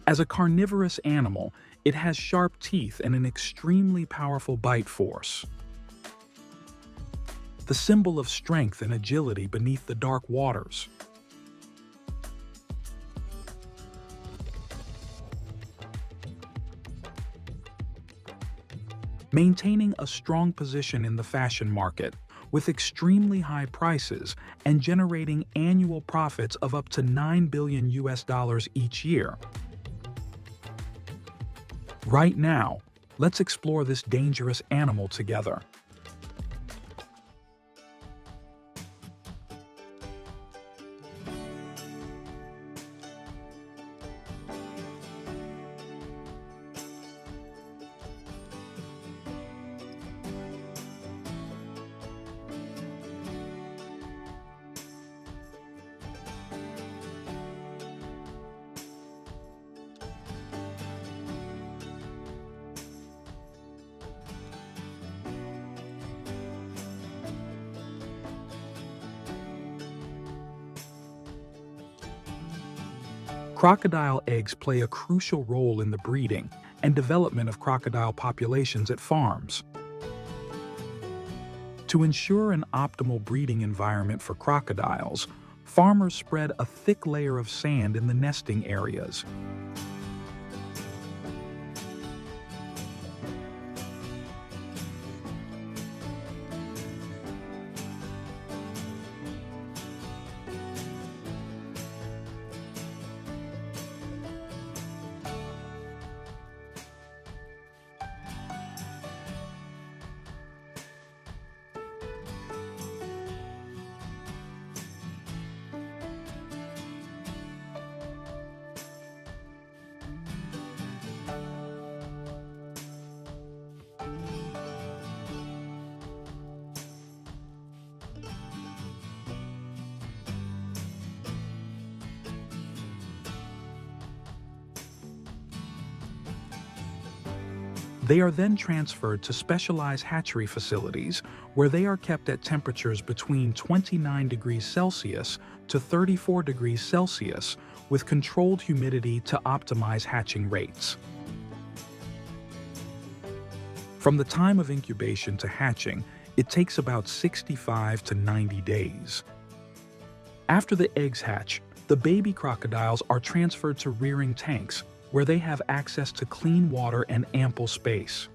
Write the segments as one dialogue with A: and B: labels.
A: As a carnivorous animal, it has sharp teeth and an extremely powerful bite force. The symbol of strength and agility beneath the dark waters. Maintaining a strong position in the fashion market with extremely high prices and generating annual profits of up to $9 billion each year. Right now, let's explore this dangerous animal together. Crocodile eggs play a crucial role in the breeding and development of crocodile populations at farms. To ensure an optimal breeding environment for crocodiles, farmers spread a thick layer of sand in the nesting areas. They are then transferred to specialized hatchery facilities where they are kept at temperatures between 29 degrees Celsius to 34 degrees Celsius with controlled humidity to optimize hatching rates. From the time of incubation to hatching, it takes about 65 to 90 days. After the eggs hatch, the baby crocodiles are transferred to rearing tanks where they have access to clean water and ample space.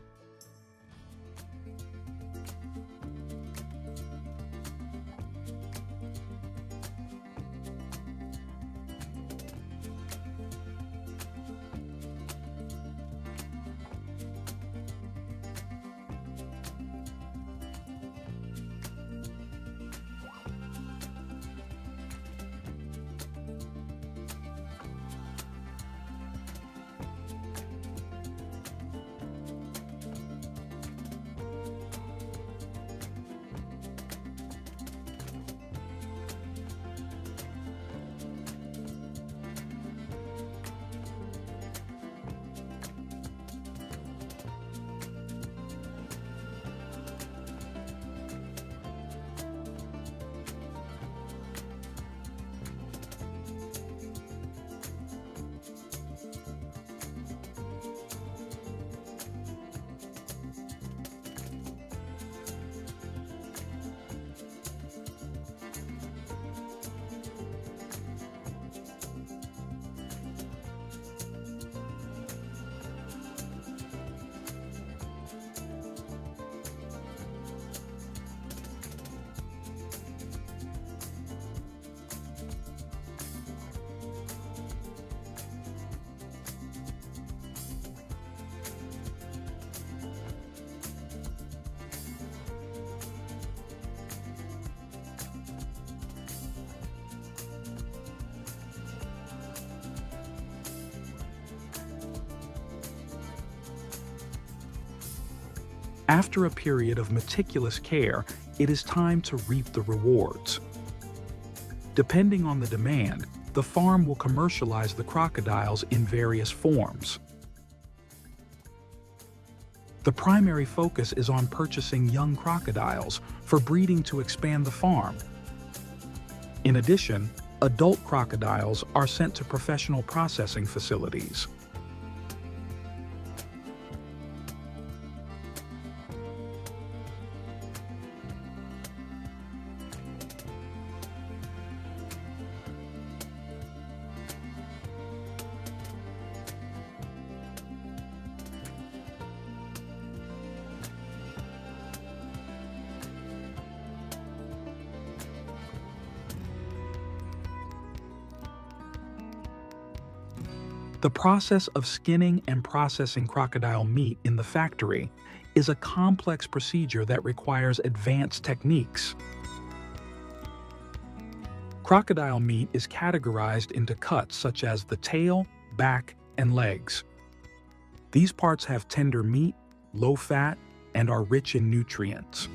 A: After a period of meticulous care, it is time to reap the rewards. Depending on the demand, the farm will commercialize the crocodiles in various forms. The primary focus is on purchasing young crocodiles for breeding to expand the farm. In addition, adult crocodiles are sent to professional processing facilities. The process of skinning and processing crocodile meat in the factory is a complex procedure that requires advanced techniques. Crocodile meat is categorized into cuts such as the tail, back, and legs. These parts have tender meat, low fat, and are rich in nutrients.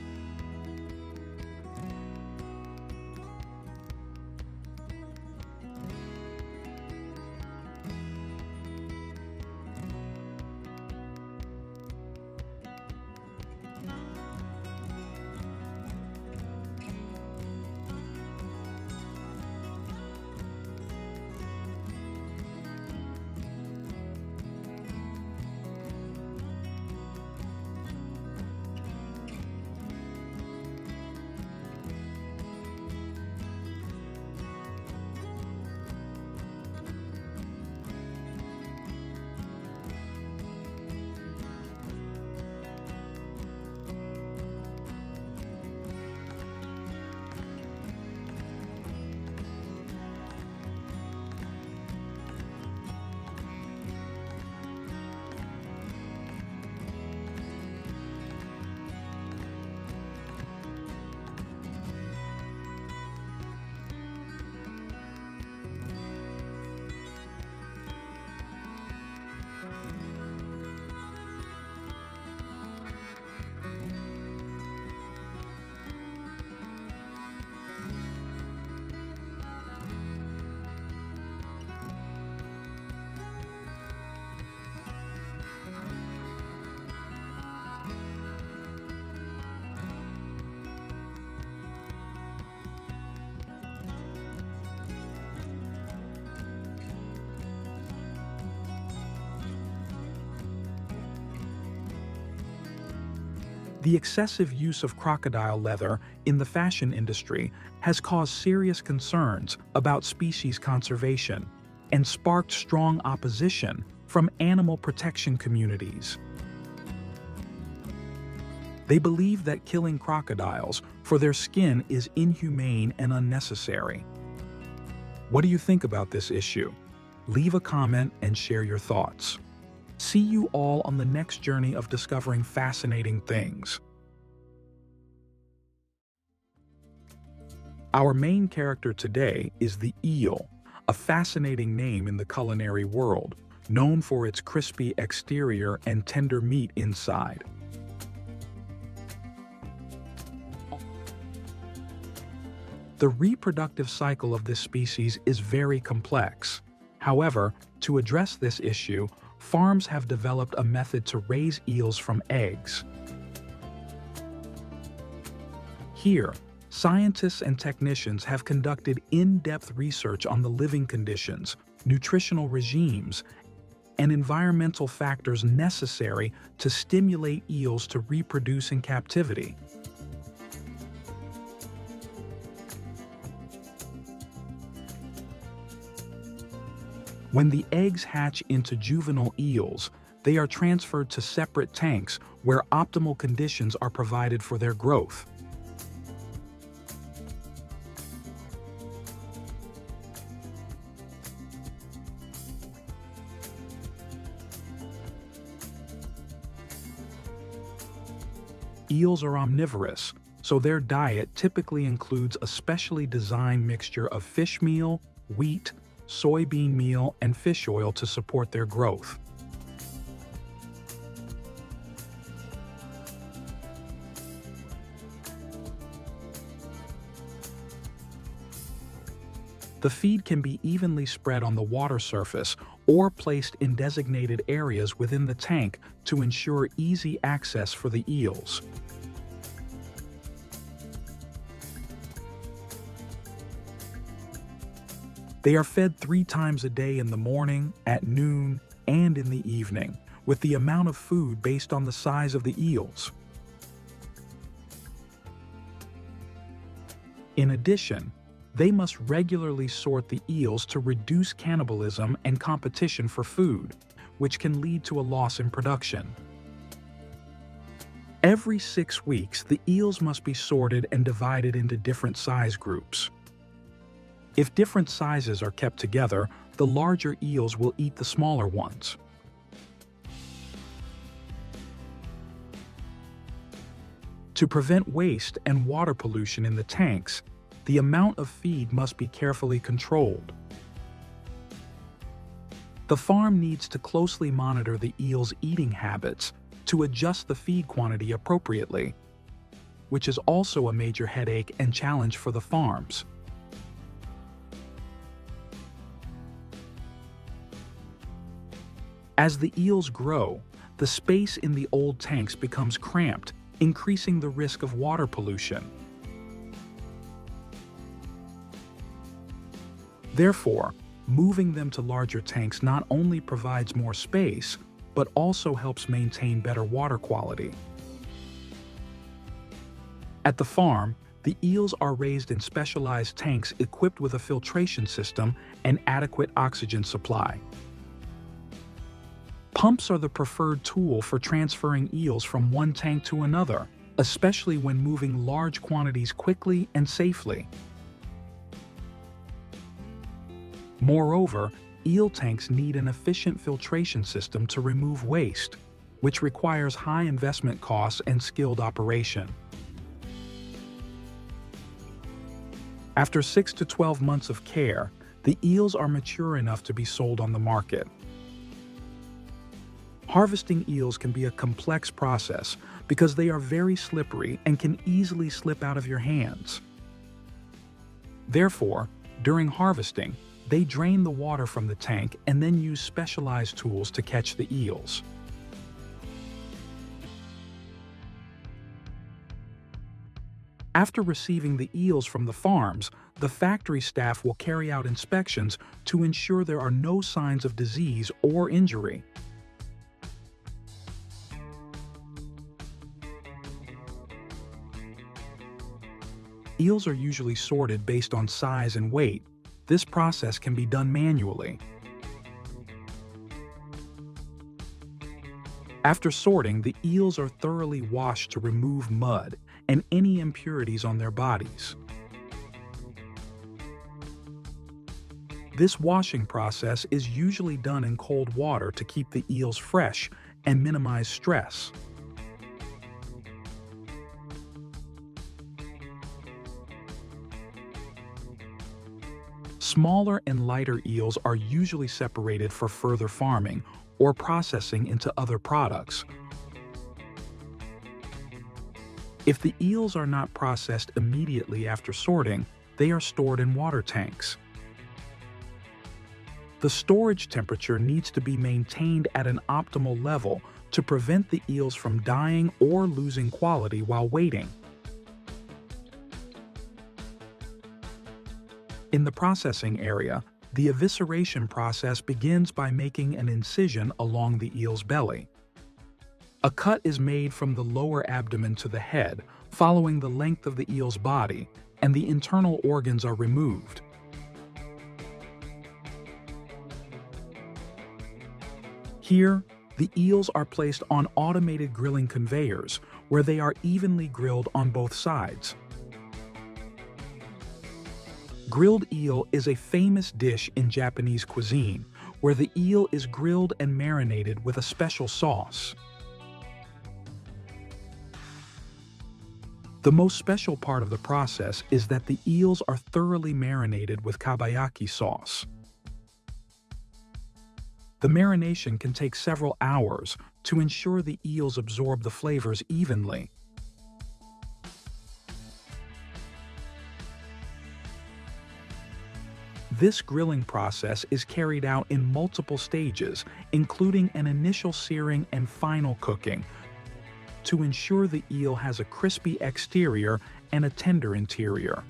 A: The excessive use of crocodile leather in the fashion industry has caused serious concerns about species conservation and sparked strong opposition from animal protection communities. They believe that killing crocodiles for their skin is inhumane and unnecessary. What do you think about this issue? Leave a comment and share your thoughts. See you all on the next journey of discovering fascinating things. Our main character today is the eel, a fascinating name in the culinary world, known for its crispy exterior and tender meat inside. The reproductive cycle of this species is very complex. However, to address this issue, farms have developed a method to raise eels from eggs. Here, scientists and technicians have conducted in-depth research on the living conditions, nutritional regimes, and environmental factors necessary to stimulate eels to reproduce in captivity. When the eggs hatch into juvenile eels, they are transferred to separate tanks where optimal conditions are provided for their growth. Eels are omnivorous, so their diet typically includes a specially designed mixture of fish meal, wheat, soybean meal, and fish oil to support their growth. The feed can be evenly spread on the water surface or placed in designated areas within the tank to ensure easy access for the eels. They are fed 3 times a day in the morning, at noon, and in the evening, with the amount of food based on the size of the eels. In addition, they must regularly sort the eels to reduce cannibalism and competition for food, which can lead to a loss in production. Every 6 weeks, the eels must be sorted and divided into different size groups. If different sizes are kept together, the larger eels will eat the smaller ones. To prevent waste and water pollution in the tanks, the amount of feed must be carefully controlled. The farm needs to closely monitor the eel's eating habits to adjust the feed quantity appropriately, which is also a major headache and challenge for the farms. As the eels grow, the space in the old tanks becomes cramped, increasing the risk of water pollution. Therefore, moving them to larger tanks not only provides more space, but also helps maintain better water quality. At the farm, the eels are raised in specialized tanks equipped with a filtration system and adequate oxygen supply. Pumps are the preferred tool for transferring eels from one tank to another, especially when moving large quantities quickly and safely. Moreover, eel tanks need an efficient filtration system to remove waste, which requires high investment costs and skilled operation. After 6 to 12 months of care, the eels are mature enough to be sold on the market. Harvesting eels can be a complex process because they are very slippery and can easily slip out of your hands. Therefore, during harvesting, they drain the water from the tank and then use specialized tools to catch the eels. After receiving the eels from the farms, the factory staff will carry out inspections to ensure there are no signs of disease or injury. Eels are usually sorted based on size and weight. This process can be done manually. After sorting, the eels are thoroughly washed to remove mud and any impurities on their bodies. This washing process is usually done in cold water to keep the eels fresh and minimize stress. Smaller and lighter eels are usually separated for further farming or processing into other products. If the eels are not processed immediately after sorting, they are stored in water tanks. The storage temperature needs to be maintained at an optimal level to prevent the eels from dying or losing quality while waiting. In the processing area, the evisceration process begins by making an incision along the eel's belly. A cut is made from the lower abdomen to the head, following the length of the eel's body, and the internal organs are removed. Here, the eels are placed on automated grilling conveyors, where they are evenly grilled on both sides. Grilled eel is a famous dish in Japanese cuisine, where the eel is grilled and marinated with a special sauce. The most special part of the process is that the eels are thoroughly marinated with kabayaki sauce. The marination can take several hours to ensure the eels absorb the flavors evenly. This grilling process is carried out in multiple stages, including an initial searing and final cooking, to ensure the eel has a crispy exterior and a tender interior.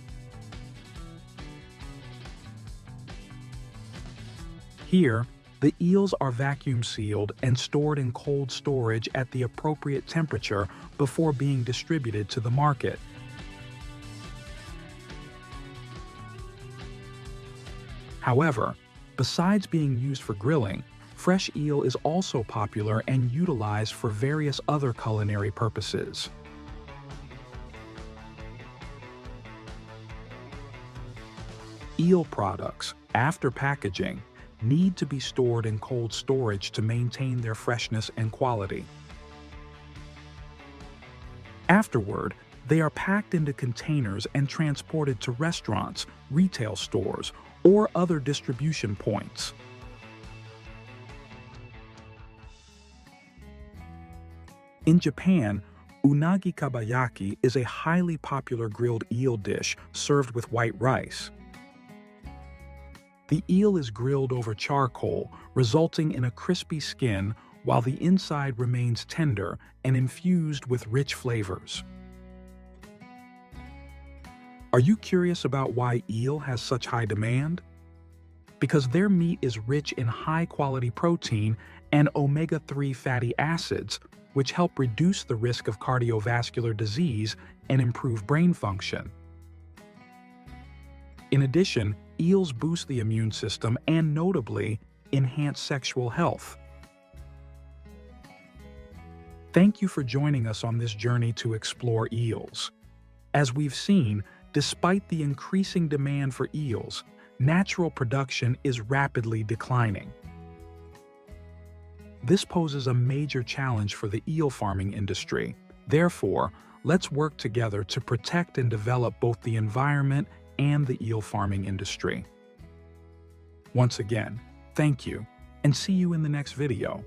A: Here, the eels are vacuum sealed and stored in cold storage at the appropriate temperature before being distributed to the market. However, besides being used for grilling, fresh eel is also popular and utilized for various other culinary purposes. Eel products, after packaging, need to be stored in cold storage to maintain their freshness and quality. Afterward, they are packed into containers and transported to restaurants, retail stores, or other distribution points. In Japan, unagi kabayaki is a highly popular grilled eel dish served with white rice. The eel is grilled over charcoal, resulting in a crispy skin while the inside remains tender and infused with rich flavors. Are you curious about why eel has such high demand? Because their meat is rich in high-quality protein and omega-3 fatty acids, which help reduce the risk of cardiovascular disease and improve brain function. In addition, eels boost the immune system and, notably, enhance sexual health. Thank you for joining us on this journey to explore eels. As we've seen, despite the increasing demand for eels, natural production is rapidly declining. This poses a major challenge for the eel farming industry. Therefore, let's work together to protect and develop both the environment and the eel farming industry. Once again, thank you, and see you in the next video.